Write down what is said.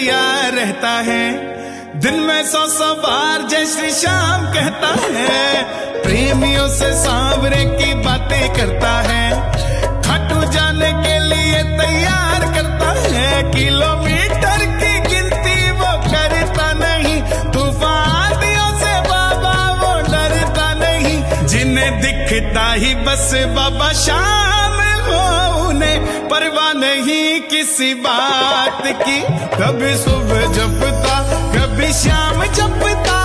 तैयार रहता है, दिन में 100 बार जय श्री श्याम कहता है। प्रेमियों से सांवरे की बातें करता है, खाटू जाने के लिए तैयार करता है। किलोमीटर की गिनती वो करता नहीं, तूफानियों से बाबा वो डरता नहीं। जिन्हें दिखता ही बस बाबा शामिल हो, उन्हें परवाह नहीं किसी बात की। कभी सुबह जपता, कभी शाम जपता,